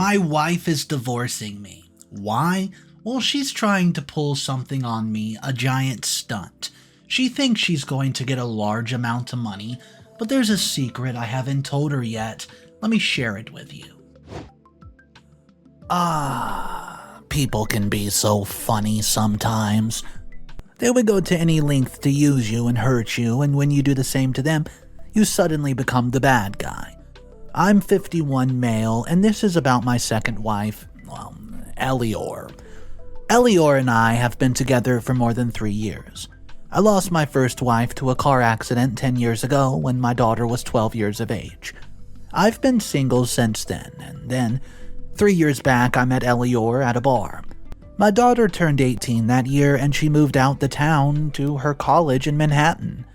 My wife is divorcing me. Why? Well, she's trying to pull something on me, a giant stunt. She thinks she's going to get a large amount of money, but there's a secret I haven't told her yet. Let me share it with you. People can be so funny sometimes. They would go to any length to use you and hurt you, and when you do the same to them, you suddenly become the bad guy. I'm 51 male, and this is about my second wife, Elior. Elior and I have been together for more than 3 years. I lost my first wife to a car accident 10 years ago when my daughter was 12 years of age. I've been single since then, and then 3 years back I met Elior at a bar. My daughter turned 18 that year and she moved out the town to her college in Manhattan.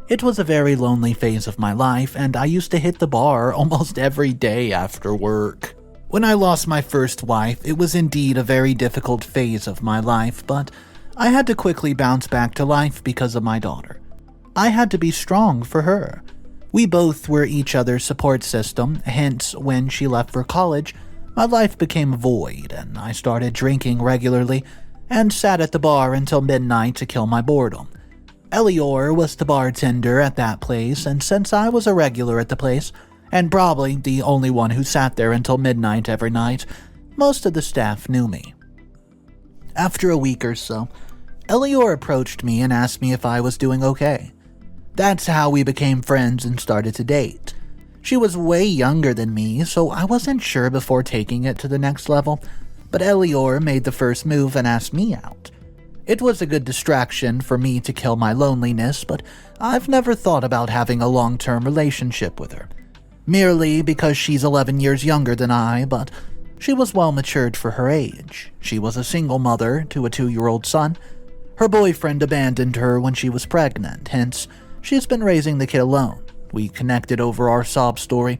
It was a very lonely phase of my life, and I used to hit the bar almost every day after work. When I lost my first wife, it was indeed a very difficult phase of my life, but I had to quickly bounce back to life because of my daughter. I had to be strong for her. We both were each other's support system, hence when she left for college, my life became void and I started drinking regularly and sat at the bar until midnight to kill my boredom. Elior was the bartender at that place, and since I was a regular at the place, and probably the only one who sat there until midnight every night, most of the staff knew me. After a week or so, Elior approached me and asked me if I was doing okay. That's how we became friends and started to date. She was way younger than me, so I wasn't sure before taking it to the next level, but Elior made the first move and asked me out. It was a good distraction for me to kill my loneliness, but I've never thought about having a long-term relationship with her. Merely because she's 11 years younger than I, but she was well matured for her age. She was a single mother to a 2-year-old son. Her boyfriend abandoned her when she was pregnant, hence she's been raising the kid alone. We connected over our sob story.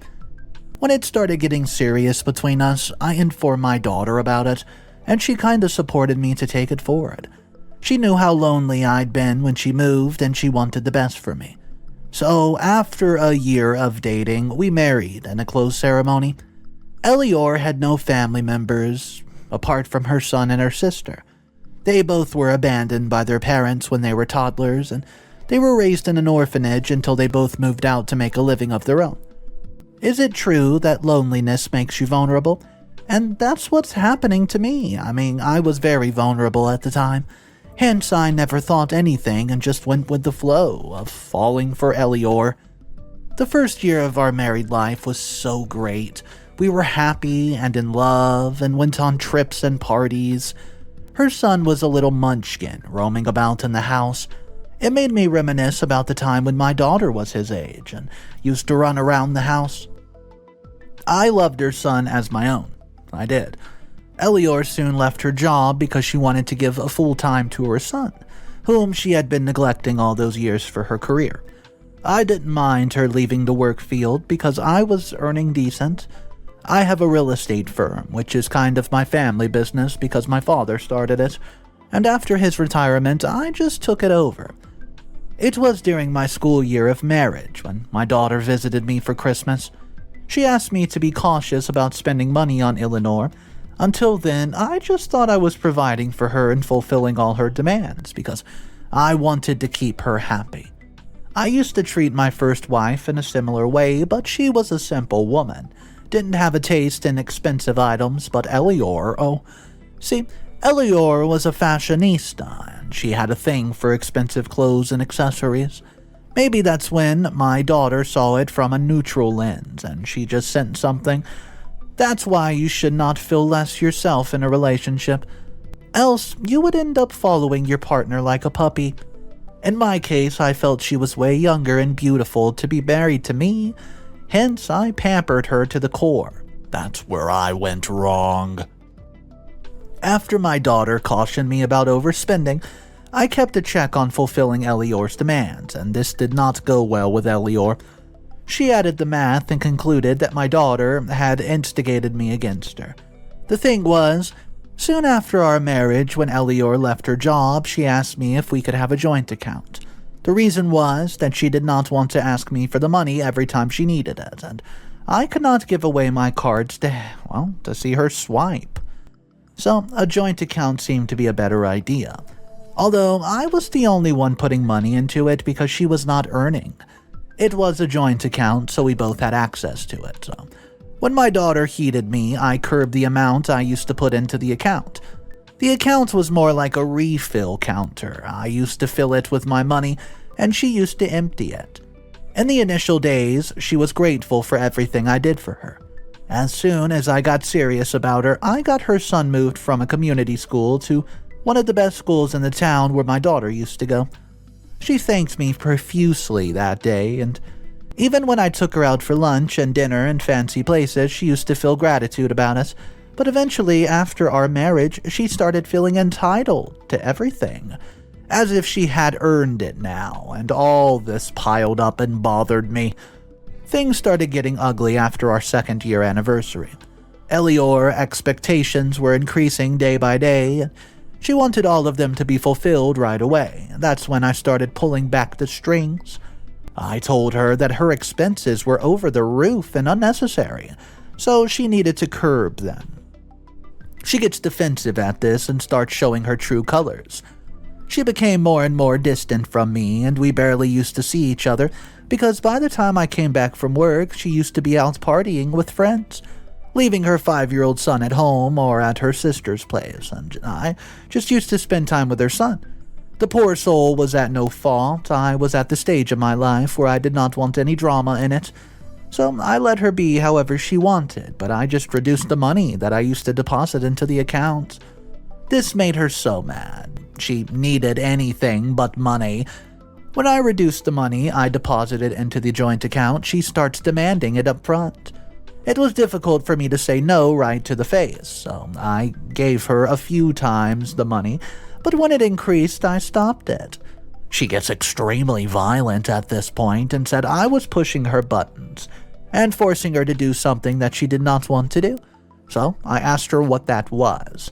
When it started getting serious between us, I informed my daughter about it, and she kinda supported me to take it forward. She knew how lonely I'd been when she moved, and she wanted the best for me. So, after a year of dating, we married in a closed ceremony. Elior had no family members, apart from her son and her sister. They both were abandoned by their parents when they were toddlers, and they were raised in an orphanage until they both moved out to make a living of their own. Is it true that loneliness makes you vulnerable? And that's what's happening to me. I was very vulnerable at the time. Hence, I never thought anything and just went with the flow of falling for Elior. The first year of our married life was so great. We were happy and in love and went on trips and parties. Her son was a little munchkin roaming about in the house. It made me reminisce about the time when my daughter was his age and used to run around the house. I loved her son as my own. I did. Elior soon left her job because she wanted to give a full time to her son, whom she had been neglecting all those years for her career. I didn't mind her leaving the work field because I was earning decent. I have a real estate firm, which is kind of my family business because my father started it, and after his retirement, I just took it over. It was during my school year of marriage when my daughter visited me for Christmas. She asked me to be cautious about spending money on Elior. Until then, I just thought I was providing for her and fulfilling all her demands because I wanted to keep her happy. I used to treat my first wife in a similar way, but she was a simple woman. Didn't have a taste in expensive items, but Elior, Elior was a fashionista, and she had a thing for expensive clothes and accessories. Maybe that's when my daughter saw it from a neutral lens, and she just sent something. That's why you should not feel less yourself in a relationship. Else, you would end up following your partner like a puppy. In my case, I felt she was way younger and beautiful to be married to me. Hence, I pampered her to the core. That's where I went wrong. After my daughter cautioned me about overspending, I kept a check on fulfilling Elior's demands, and this did not go well with Elior. She added the math and concluded that my daughter had instigated me against her. The thing was, soon after our marriage, when Elior left her job, she asked me if we could have a joint account. The reason was that she did not want to ask me for the money every time she needed it, and I could not give away my cards to see her swipe. So a joint account seemed to be a better idea, although I was the only one putting money into it because she was not earning. It was a joint account, so we both had access to it. So when my daughter heeded me, I curbed the amount I used to put into the account. The account was more like a refill counter. I used to fill it with my money, and she used to empty it. In the initial days, she was grateful for everything I did for her. As soon as I got serious about her, I got her son moved from a community school to one of the best schools in the town where my daughter used to go. She thanked me profusely that day, and even when I took her out for lunch and dinner in fancy places, she used to feel gratitude about us. But eventually, after our marriage, she started feeling entitled to everything, as if she had earned it now, and all this piled up and bothered me. Things started getting ugly after our second-year anniversary. Elior expectations were increasing day by day. She wanted all of them to be fulfilled right away. That's when I started pulling back the strings. I told her that her expenses were over the roof and unnecessary, so she needed to curb them. She gets defensive at this and starts showing her true colors. She became more and more distant from me, and we barely used to see each other, because by the time I came back from work, she used to be out partying with friends, leaving her 5-year-old son at home or at her sister's place, and I just used to spend time with her son. The poor soul was at no fault. I was at the stage of my life where I did not want any drama in it, so I let her be however she wanted, but I just reduced the money that I used to deposit into the account. This made her so mad. She needed anything but money. When I reduced the money I deposited into the joint account, she starts demanding it up front. It was difficult for me to say no right to the face, so I gave her a few times the money, but when it increased, I stopped it. She gets extremely violent at this point and said I was pushing her buttons and forcing her to do something that she did not want to do, so I asked her what that was.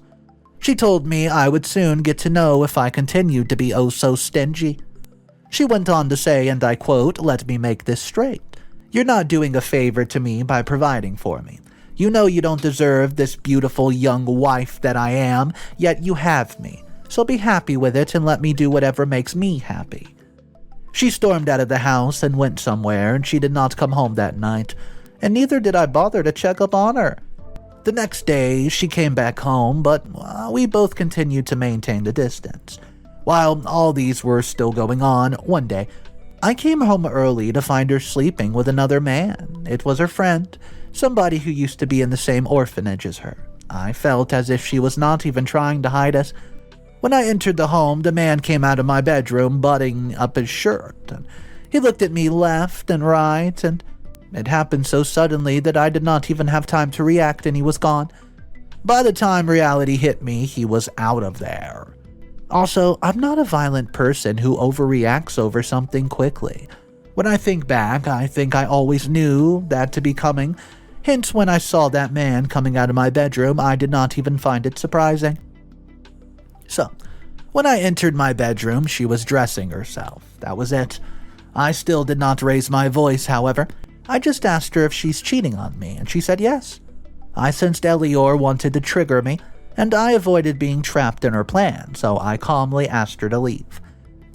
She told me I would soon get to know if I continued to be oh so stingy. She went on to say, and I quote, "Let me make this straight. You're not doing a favor to me by providing for me. You know you don't deserve this beautiful young wife that I am, yet you have me. So be happy with it and let me do whatever makes me happy." She stormed out of the house and went somewhere, and she did not come home that night, and neither did I bother to check up on her. The next day, she came back home, but we both continued to maintain the distance. While all these were still going on, one day, I came home early to find her sleeping with another man. It was her friend, somebody who used to be in the same orphanage as her. I felt as if she was not even trying to hide us. When I entered the home, the man came out of my bedroom, buttoning up his shirt. And he looked at me left and right, and it happened so suddenly that I did not even have time to react, and he was gone. By the time reality hit me, he was out of there. Also, I'm not a violent person who overreacts over something quickly. When I think back, I think I always knew that to be coming. Hence, when I saw that man coming out of my bedroom, I did not even find it surprising. So, when I entered my bedroom, she was dressing herself. That was it. I still did not raise my voice, however. I just asked her if she's cheating on me, and she said yes. I sensed Elior wanted to trigger me, and I avoided being trapped in her plan, so I calmly asked her to leave.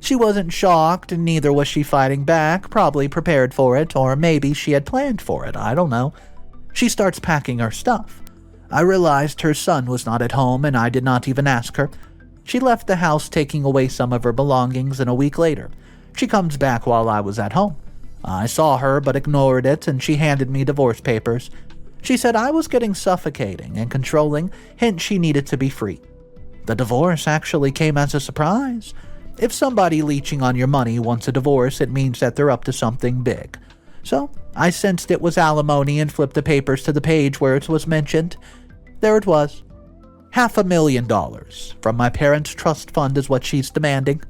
She wasn't shocked, and neither was she fighting back, probably prepared for it, or maybe she had planned for it, I don't know. She starts packing her stuff. I realized her son was not at home, and I did not even ask her. She left the house taking away some of her belongings, and a week later, she comes back while I was at home. I saw her but ignored it, and she handed me divorce papers. She said I was getting suffocating and controlling, hence she needed to be free. The divorce actually came as a surprise. If somebody leeching on your money wants a divorce, it means that they're up to something big. So I sensed it was alimony and flipped the papers to the page where it was mentioned. There it was. $500,000 from my parents' trust fund is what she's demanding.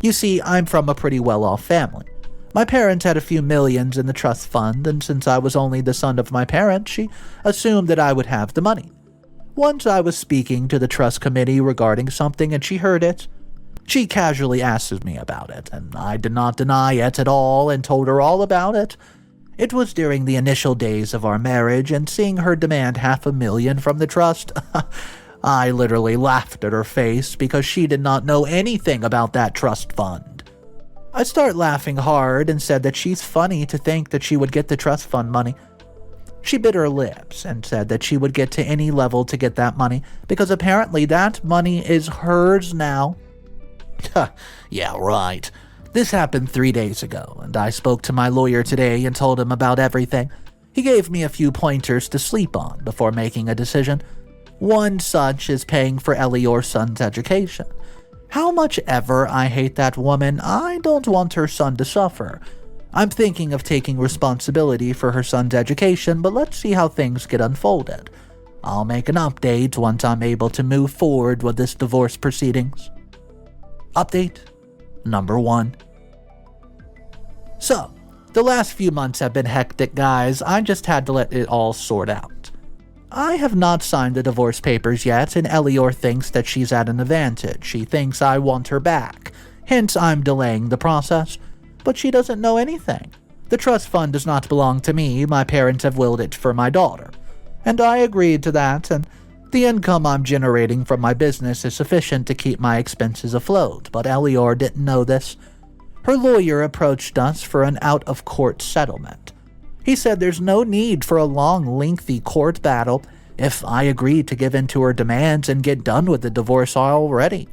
You see, I'm from a pretty well-off family. My parents had a few millions in the trust fund, and since I was only the son of my parents, she assumed that I would have the money. Once I was speaking to the trust committee regarding something and she heard it. She casually asked me about it, and I did not deny it at all and told her all about it. It was during the initial days of our marriage, and seeing her demand $500,000 from the trust, I literally laughed at her face because she did not know anything about that trust fund. I started laughing hard and said that she's funny to think that she would get the trust fund money. She bit her lips and said that she would get to any level to get that money because apparently that money is hers now. Yeah, right. This happened 3 days ago, and I spoke to my lawyer today and told him about everything. He gave me a few pointers to sleep on before making a decision. One such is paying for Elior's son's education. How much ever I hate that woman, I don't want her son to suffer. I'm thinking of taking responsibility for her son's education, but let's see how things get unfolded. I'll make an update once I'm able to move forward with this divorce proceedings. Update number 1. So, the last few months have been hectic, guys. I just had to let it all sort out. I have not signed the divorce papers yet, and Elior thinks that she's at an advantage. She thinks I want her back, hence I'm delaying the process. But she doesn't know anything. The trust fund does not belong to me. My parents have willed it for my daughter. And I agreed to that, and the income I'm generating from my business is sufficient to keep my expenses afloat, but Elior didn't know this. Her lawyer approached us for an out-of-court settlement. He said there's no need for a long, lengthy court battle if I agreed to give in to her demands and get done with the divorce already.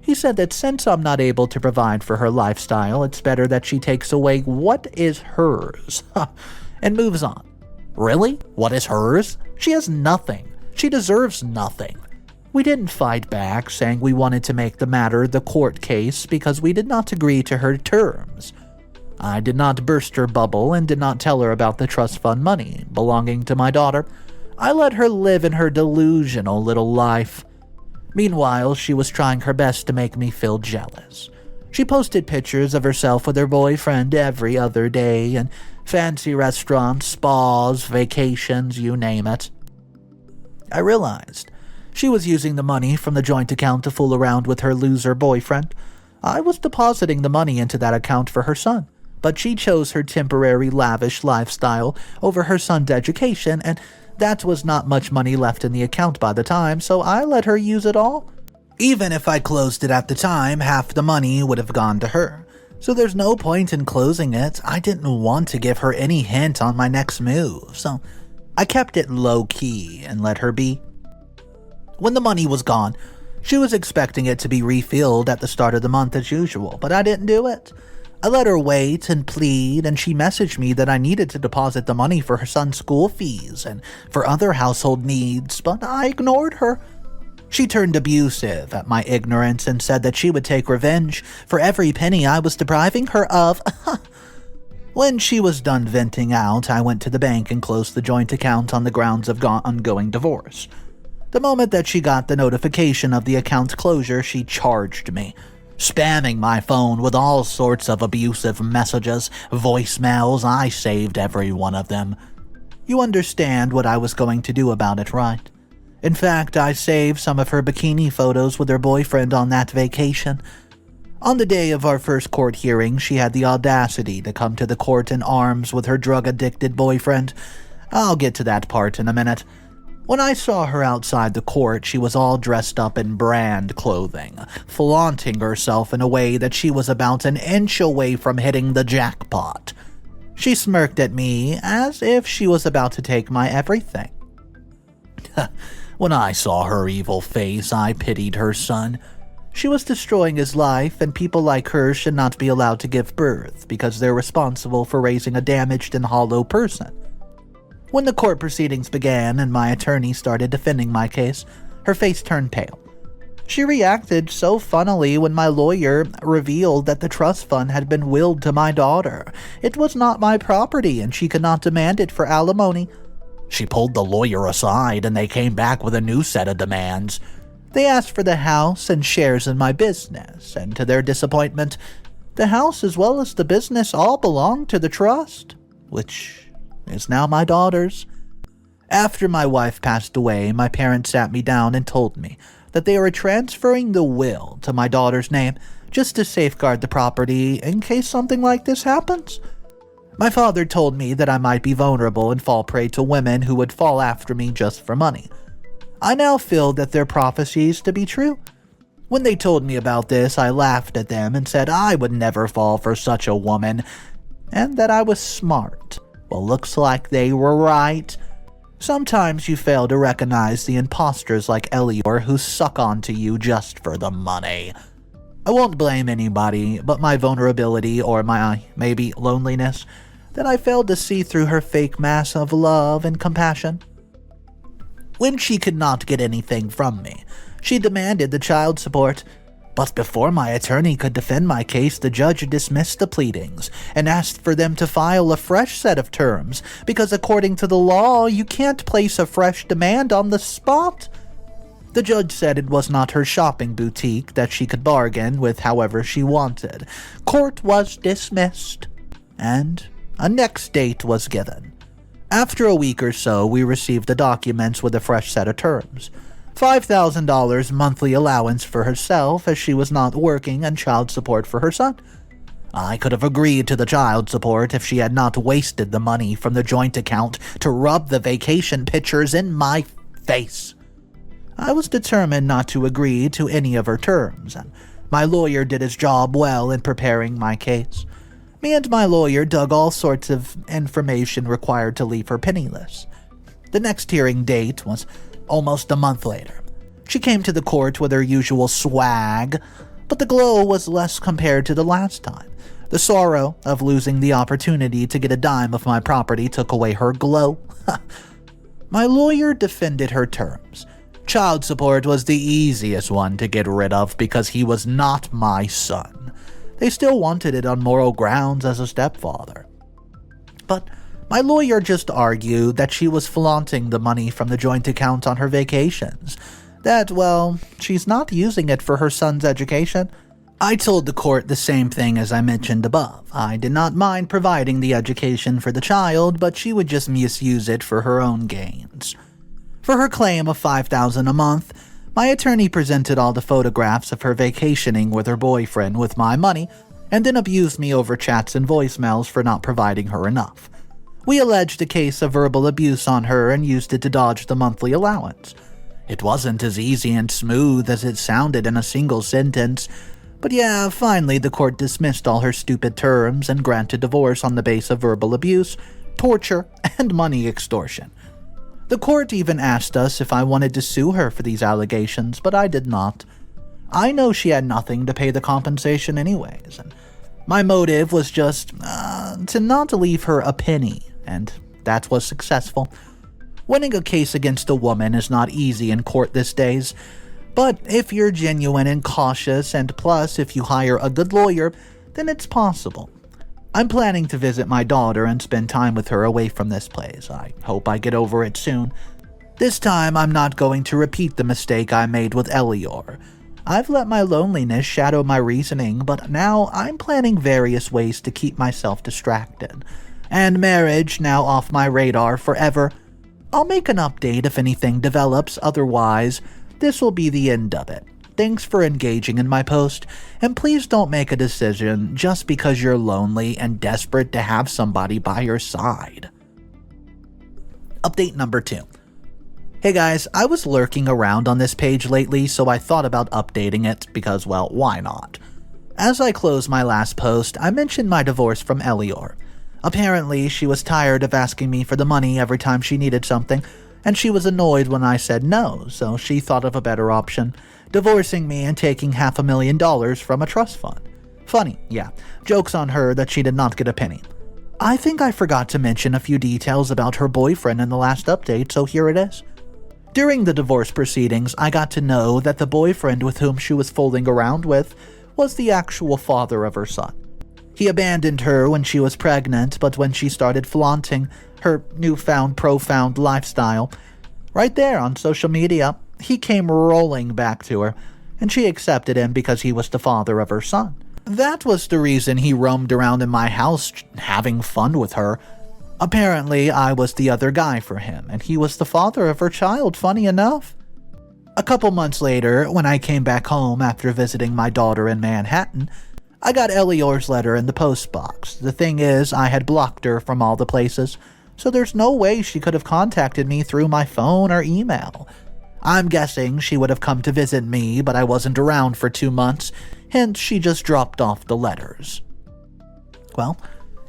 He said that since I'm not able to provide for her lifestyle, it's better that she takes away what is hers and moves on. Really? What is hers? She has nothing. She deserves nothing. We didn't fight back, saying we wanted to make the matter the court case because we did not agree to her terms. I did not burst her bubble and did not tell her about the trust fund money belonging to my daughter. I let her live in her delusional little life. Meanwhile, she was trying her best to make me feel jealous. She posted pictures of herself with her boyfriend every other day, and fancy restaurants, spas, vacations, you name it. I realized she was using the money from the joint account to fool around with her loser boyfriend. I was depositing the money into that account for her son, but she chose her temporary lavish lifestyle over her son's education, and that was not much money left in the account by the time, so I let her use it all. Even if I closed it at the time, half the money would have gone to her. So there's no point in closing it. I didn't want to give her any hint on my next move, so I kept it low-key and let her be. When the money was gone, she was expecting it to be refilled at the start of the month as usual, but I didn't do it. I let her wait and plead, and she messaged me that I needed to deposit the money for her son's school fees and for other household needs, but I ignored her. She turned abusive at my ignorance and said that she would take revenge for every penny I was depriving her of. When she was done venting out, I went to the bank and closed the joint account on the grounds of ongoing divorce. The moment that she got the notification of the account's closure, she charged me, spamming my phone with all sorts of abusive messages, voicemails. I saved every one of them. You understand what I was going to do about it, right? In fact, I saved some of her bikini photos with her boyfriend on that vacation. On the day of our first court hearing, she had the audacity to come to the court in arms with her drug-addicted boyfriend. I'll get to that part in a minute. When I saw her outside the court, she was all dressed up in brand clothing, flaunting herself in a way that she was about an inch away from hitting the jackpot. She smirked at me as if she was about to take my everything. When I saw her evil face, I pitied her son. She was destroying his life, and people like her should not be allowed to give birth because they're responsible for raising a damaged and hollow person. When the court proceedings began and my attorney started defending my case, her face turned pale. She reacted so funnily when my lawyer revealed that the trust fund had been willed to my daughter. It was not my property, and she could not demand it for alimony. She pulled the lawyer aside, and they came back with a new set of demands. They asked for the house and shares in my business, and to their disappointment, the house as well as the business all belonged to the trust, which is now my daughter's. After my wife passed away, my parents sat me down and told me that they were transferring the will to my daughter's name just to safeguard the property in case something like this happens. My father told me that I might be vulnerable and fall prey to women who would fall after me just for money. I now feel that their prophecies to be true. When they told me about this, I laughed at them and said I would never fall for such a woman, and that I was smart. Well, looks like they were right. Sometimes you fail to recognize the imposters like Elior who suck onto you just for the money. I won't blame anybody but my vulnerability or my, maybe, loneliness, that I failed to see through her fake mask of love and compassion. When she could not get anything from me, she demanded the child support. But before my attorney could defend my case, the judge dismissed the pleadings and asked for them to file a fresh set of terms, because according to the law, you can't place a fresh demand on the spot. The judge said it was not her shopping boutique, that she could bargain with however she wanted. Court was dismissed, and a next date was given. After a week or so, we received the documents with a fresh set of terms. $5,000 monthly allowance for herself as she was not working, and child support for her son. I could have agreed to the child support if she had not wasted the money from the joint account to rub the vacation pictures in my face. I was determined not to agree to any of her terms, and my lawyer did his job well in preparing my case. Me and my lawyer dug all sorts of information required to leave her penniless. The next hearing date was almost a month later. She came to the court with her usual swag, but the glow was less compared to the last time. The sorrow of losing the opportunity to get a dime of my property took away her glow. My lawyer defended her terms. Child support was the easiest one to get rid of because he was not my son. They still wanted it on moral grounds as a stepfather. But my lawyer just argued that she was flaunting the money from the joint account on her vacations. That, well, she's not using it for her son's education. I told the court the same thing as I mentioned above. I did not mind providing the education for the child, but she would just misuse it for her own gains. For her claim of $5,000 a month, my attorney presented all the photographs of her vacationing with her boyfriend with my money, and then abused me over chats and voicemails for not providing her enough. We alleged a case of verbal abuse on her and used it to dodge the monthly allowance. It wasn't as easy and smooth as it sounded in a single sentence, but yeah, finally the court dismissed all her stupid terms and granted divorce on the basis of verbal abuse, torture, and money extortion. The court even asked us if I wanted to sue her for these allegations, but I did not. I know she had nothing to pay the compensation anyways, and my motive was just to not leave her a penny, and that was successful. Winning a case against a woman is not easy in court these days, but if you're genuine and cautious, and plus if you hire a good lawyer, then it's possible. I'm planning to visit my daughter and spend time with her away from this place. I hope I get over it soon. This time, I'm not going to repeat the mistake I made with Elior. I've let my loneliness shadow my reasoning, but now I'm planning various ways to keep myself distracted. And marriage now off my radar forever. I'll make an update if anything develops, otherwise, this will be the end of it. Thanks for engaging in my post, and please don't make a decision just because you're lonely and desperate to have somebody by your side. Update number 2. Hey guys, I was lurking around on this page lately, so I thought about updating it because, well, why not? As I close my last post, I mentioned my divorce from Elior. Apparently, she was tired of asking me for the money every time she needed something, and she was annoyed when I said no, so she thought of a better option, divorcing me and taking $500,000 from a trust fund. Funny, yeah, joke's on her that she did not get a penny. I think I forgot to mention a few details about her boyfriend in the last update, so here it is. During the divorce proceedings, I got to know that the boyfriend with whom she was fooling around with was the actual father of her son. He abandoned her when she was pregnant, but when she started flaunting her newfound profound lifestyle, right there on social media, he came rolling back to her, and she accepted him because he was the father of her son. That was the reason he roamed around in my house having fun with her. Apparently, I was the other guy for him, and he was the father of her child, funny enough. A couple months later, when I came back home after visiting my daughter in Manhattan, I got Elior's letter in the post box. The thing is, I had blocked her from all the places, so there's no way she could have contacted me through my phone or email. I'm guessing she would have come to visit me, but I wasn't around for 2 months, hence she just dropped off the letters. Well,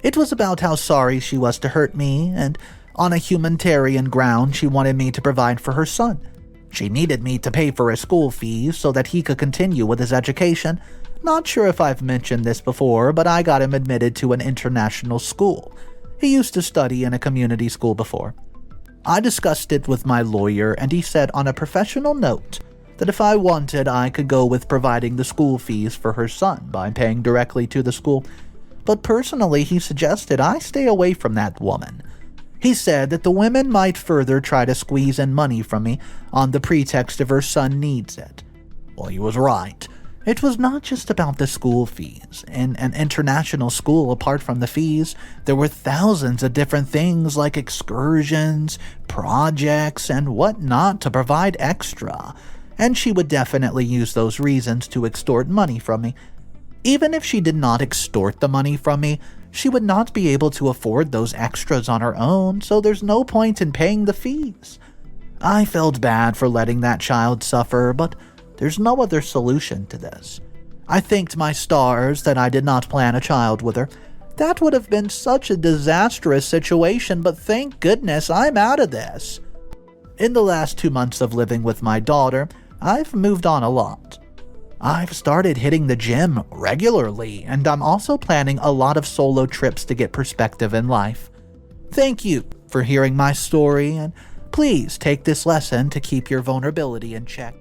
it was about how sorry she was to hurt me, and on a humanitarian ground she wanted me to provide for her son. She needed me to pay for his school fees so that he could continue with his education. Not sure if I've mentioned this before, but I got him admitted to an international school. He used to study in a community school before. I discussed it with my lawyer, and he said on a professional note that if I wanted, I could go with providing the school fees for her son by paying directly to the school. But personally, he suggested I stay away from that woman. He said that the women might further try to squeeze in money from me on the pretext of her son needs it. Well, he was right. It was not just about the school fees. In an international school, apart from the fees, there were thousands of different things like excursions, projects, and whatnot to provide extra, and she would definitely use those reasons to extort money from me. Even if she did not extort the money from me, she would not be able to afford those extras on her own, so there's no point in paying the fees. I felt bad for letting that child suffer, but there's no other solution to this. I thanked my stars that I did not plan a child with her. That would have been such a disastrous situation, but thank goodness I'm out of this. In the last 2 months of living with my daughter, I've moved on a lot. I've started hitting the gym regularly, and I'm also planning a lot of solo trips to get perspective in life. Thank you for hearing my story, and please take this lesson to keep your vulnerability in check.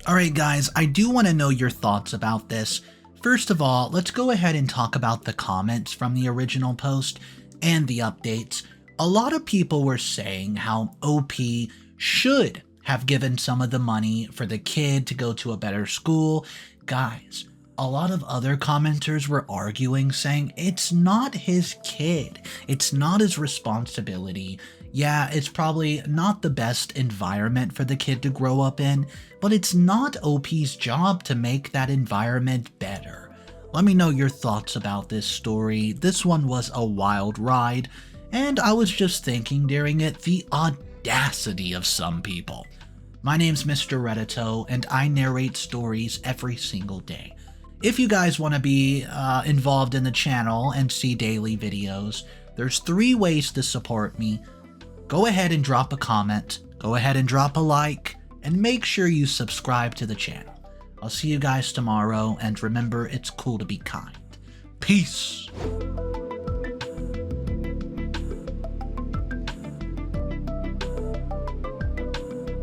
Alright guys, I do want to know your thoughts about this. First of all, let's go ahead and talk about the comments from the original post and the updates. A lot of people were saying how OP should have given some of the money for the kid to go to a better school. Guys, a lot of other commenters were arguing, saying it's not his kid. It's not his responsibility. Yeah, it's probably not the best environment for the kid to grow up in, but it's not OP's job to make that environment better. Let me know your thoughts about this story. This one was a wild ride, and I was just thinking during it, the audacity of some people. My name's Mr. Reddito, and I narrate stories every single day. If you guys want to be involved in the channel and see daily videos, there's 3 ways to support me. Go ahead and drop a comment, go ahead and drop a like, and make sure you subscribe to the channel. I'll see you guys tomorrow, and remember, it's cool to be kind. Peace!